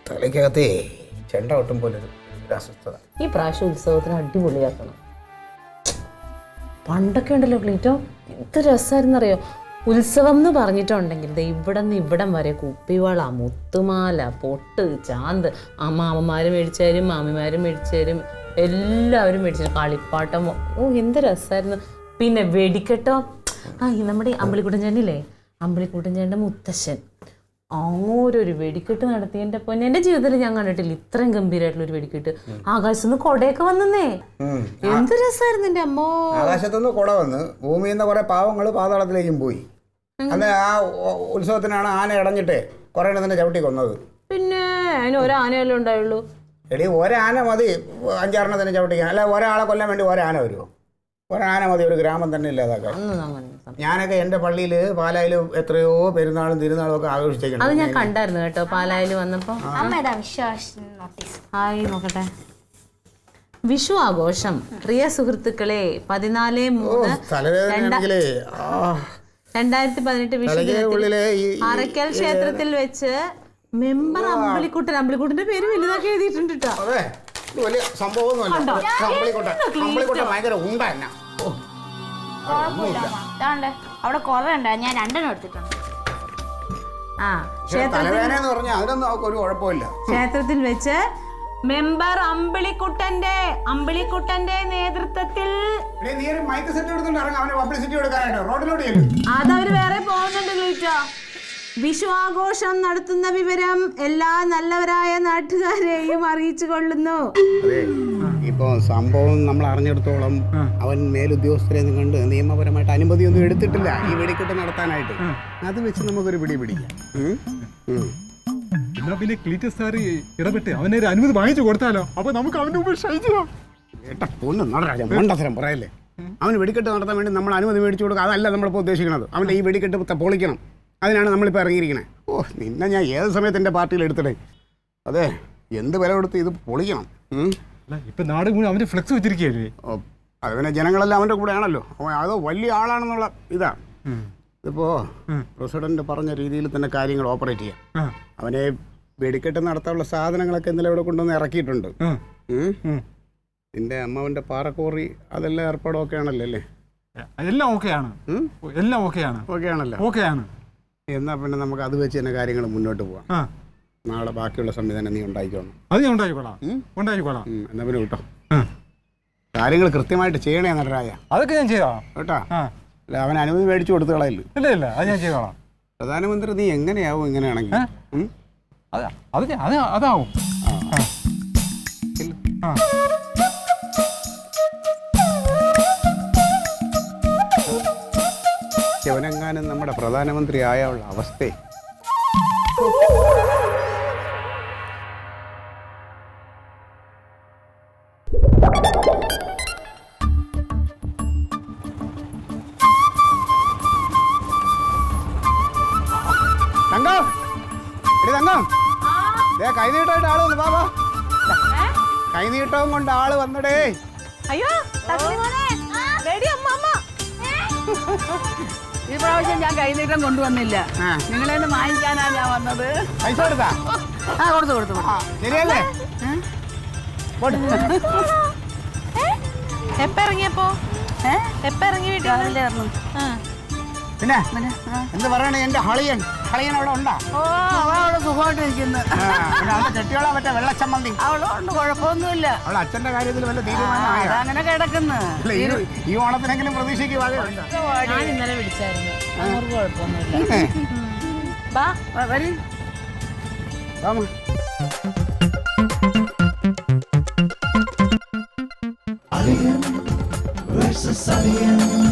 തലയ്ക്കകത്തേ ചെണ്ട ഒട്ടും പോലെ ഒരു അസ്വസ്ഥത. ഈ പ്രാവശ്യം ഉത്സവത്തിന് അടിപൊളിയാക്കണം. പണ്ടൊക്കെ ഉണ്ടല്ലോ ക്ലീറ്റോ, എന്ത് രസമായിരുന്നറിയോ ഉത്സവം എന്ന് പറഞ്ഞിട്ടുണ്ടെങ്കിൽ ഇവിടെ നിന്ന് ഇവിടം വരെ കുപ്പിവള, മുത്തുമാല, പൊട്ട്, ചാന്ത്, മാമന്മാരും മേടിച്ചാലും മാമിമാരും മേടിച്ചാലും എല്ലാവരും മേടിച്ചു. കളിപ്പാട്ടം, ഓ എന്ത് രസമായിരുന്നു. പിന്നെ വെടിക്കെട്ടോ, ഈ നമ്മുടെ അമ്പലിക്കുട്ടൻ ചേട്ടനില്ലേ, അമ്പലിക്കുട്ടൻ ചേട്ടൻ്റെ മുത്തശ്ശൻ അങ്ങോരൊരു വെടിക്കെട്ട് നടത്തിയതിൻ്റെ പൊന്നെ, എൻ്റെ ജീവിതത്തിൽ ഞാൻ കണ്ടിട്ടില്ല ഇത്രയും ഗംഭീരമായിട്ടുള്ള ഒരു വെടിക്കെട്ട്. ആകാശത്തുനിന്ന് കൊടയൊക്കെ വന്നേ, എന്ത് രസമായിരുന്നു എൻ്റെ അമ്മോ. ആകാശത്തുനിന്ന് കൊട വന്ന് ഭൂമിയിൽ നിന്ന് കുറെ പാവങ്ങൾ പാതാളത്തിലേക്കും പോയി. അന്ന് ആ ഉത്സവത്തിനാണ് ആന ഇടഞ്ഞിട്ട് കുറെ എണ്ണത്തിനെ ചവിട്ടി കൊന്നത്. പിന്നെ അതിന് ഒരാനയല്ലേ ഉണ്ടായുള്ളൂ. എടി ഒരാന മതി 5-6 ചവിട്ടിക്കാൻ, അല്ല ഒരാളെ കൊല്ലാൻ വേണ്ടി ഒരാന വരുമോ? ഒരാന മതി ഒരു ഗ്രാമം തന്നെ ഇല്ലാതാക്കാൻ. ഞാനൊക്കെ എൻ്റെ പള്ളിയിൽ പാലായിൽ എത്രയോ പെരുന്നാളും തിരുനാളും ഒക്കെ ആഘോഷിച്ചേക്കണം. അത് ഞാൻ കണ്ടായിരുന്നു കേട്ടോ പാലായിൽ വന്നപ്പോ. ഹായ് നോക്കട്ടെ. വിഷു ആഘോഷം പ്രിയ സുഹൃത്തുക്കളെ 14/3/2018 വിഷു അറയ്ക്കൽ ക്ഷേത്രത്തിൽ വെച്ച് മെമ്പർ അമ്പലിക്കുട്ടന്റെ പേര് വലുതാക്കി എഴുതിയിട്ടുണ്ട് കേട്ടോ. അവിടെ കൊറേ ഉണ്ടായി, ഞാൻ 2 എടുത്തിട്ടുണ്ട്. ക്ഷേത്രത്തിൽ വെച്ച് മെമ്പർ അമ്പിളിക്കുട്ടന്റെ നേതൃത്വത്തിൽ അതവര് വേറെ പോകുന്നുണ്ട് ക്ലീറ്റോ. വിഷു ആഘോഷം നടത്തുന്ന വിവരം എല്ലാ നല്ലവരായ നാട്ടുകാരെയും അറിയിച്ചു കൊള്ളുന്നു. ഇപ്പൊ സംഭവം നമ്മൾ അറിഞ്ഞെടുത്തോളം അവൻ മേലുദ്യോഗസ്ഥരെയൊന്നും കണ്ട് നിയമപരമായിട്ട് അനുമതിയൊന്നും എടുത്തിട്ടില്ല ഈ വെടിക്കെട്ട് നടത്താനായിട്ട്. അത് വെച്ച് നമുക്കൊരു പിടിക്കാം. എന്നാ പിന്നെ ക്ലീറ്റസ് സാർ ഇടപെട്ട് അവനൊരു അനുമതി വാങ്ങിച്ചു കൊടുത്താലോ? അപ്പൊ നമുക്ക് അവന്റെ മുമ്പ് ക്ഷയിച്ചോ? ഏട്ടാ പൊന്ന് നടരാജ മണ്ടത്തരം പറയല്ലേ. അവന് വെടിക്കെട്ട് നടത്താൻ വേണ്ടി നമ്മൾ അനുമതി മേടിച്ചു കൊടുക്കുക, അതല്ല നമ്മളിപ്പോൾ ഉദ്ദേശിക്കുന്നത്. അവൻ്റെ ഈ വെടിക്കെട്ട് പൊളിക്കണം, അതിനാണ് നമ്മളിപ്പോൾ ഇറങ്ങിയിരിക്കണേ. ഓ നിന്നെ ഞാൻ ഏത് സമയത്ത് എൻ്റെ പാർട്ടിയിൽ എടുത്തിടേ. അതെ, എന്ത് വില കൊടുത്ത് ഇത് പൊളിക്കണം. ഇപ്പൊ നാട് മുഴുവൻ അവന്റെ ഫ്ലെക്സ് വെച്ചിരിക്കുകയല്ലേ. അത് പിന്നെ ജനങ്ങളെല്ലാം അവൻ്റെ കൂടെ ആണല്ലോ. അത് വലിയ ആളാണെന്നുള്ള ഇതാ. ഇതിപ്പോ പ്രസിഡന്റ് പറഞ്ഞ രീതിയിൽ തന്നെ കാര്യങ്ങൾ ഓപ്പറേറ്റ് ചെയ്യാം. അവനെ വെടിക്കെട്ട് നടത്താനുള്ള സാധനങ്ങളൊക്കെ ഇന്നലെ ഇവിടെ കൊണ്ടുവന്ന് ഇറക്കിയിട്ടുണ്ട്. നിന്റെ അമ്മാവന്റെ പാറക്കോറി അതെല്ലാം ഏർപ്പാടും ഒക്കെ ആണല്ലോ അല്ലേ? എല്ലാം ഓക്കെയാണ്, എല്ലാം ഓക്കെയാണ്. ഓക്കെ ആണല്ലോ, ഓക്കെയാണ്. എന്നാ പിന്നെ നമുക്ക് അത് വെച്ച് തന്നെ കാര്യങ്ങൾ മുന്നോട്ട് പോവാം. നാളെ ബാക്കിയുള്ള സംവിധാനം നീ ഉണ്ടായിക്കോണം. അത് ഞാൻ ഉണ്ടായിക്കോളാം. എന്നാ പിന്നെ കേട്ടോ, കാര്യങ്ങൾ കൃത്യമായിട്ട് ചെയ്യണേ നടരായ. അതൊക്കെ ഞാൻ ചെയ്തോ കേട്ടാ. അല്ല അവൻ അനുമതി മേടിച്ചു കൊടുത്തു കളയില്ല. ഇല്ല അത് ഞാൻ ചെയ്തോളാം. പ്രധാനമന്ത്രി നീ എങ്ങനെയാവും ഇങ്ങനെയാണെങ്കിൽ? അതാവും. അവനെങ്ങാനും നമ്മുടെ പ്രധാനമന്ത്രി ആയുള്ള അവസ്ഥ. കൈനീട്ടമായിട്ട് ആള് വന്നു. ബാബാ കൈനീട്ടവും കൊണ്ട് ആള് വന്നടേ. അയ്യോ ഈ പ്രാവശ്യം ഞാൻ കൈനീട്ടം കൊണ്ടുവന്നില്ല, നിങ്ങളെ വാങ്ങിക്കാനാ ഞാൻ വന്നത്. പൈസ കൊടുത്താ? കൊടുത്തു. ശരിയല്ലേ? എപ്പ ഇറങ്ങിയപ്പോ? ഇറങ്ങി വീട്ടിൽ? പിന്നെ എന്ത് പറയണേ, എന്റെ ഹളിയൻ അവിടെ ഉണ്ടാ? അവളവിടെ സുഖമായിട്ടിരിക്കുന്നു. കെട്ടിയോളാ മറ്റേ വെള്ളച്ചമ്മന്തി അവളുണ്ട്, കുഴപ്പമൊന്നുമില്ല. അവളെ അച്ഛന്റെ കാര്യത്തിൽ വല്ല തീരുമാനമായ? അങ്ങനെ കിടക്കുന്നു. ഈ ഓണത്തിനെങ്കിലും പ്രതീക്ഷയ്ക്ക് ഞാൻ ഇന്നലെ വിളിച്ചായിരുന്നു, അവർക്ക് കുഴപ്പമൊന്നുമില്ല. Alien versus Alien.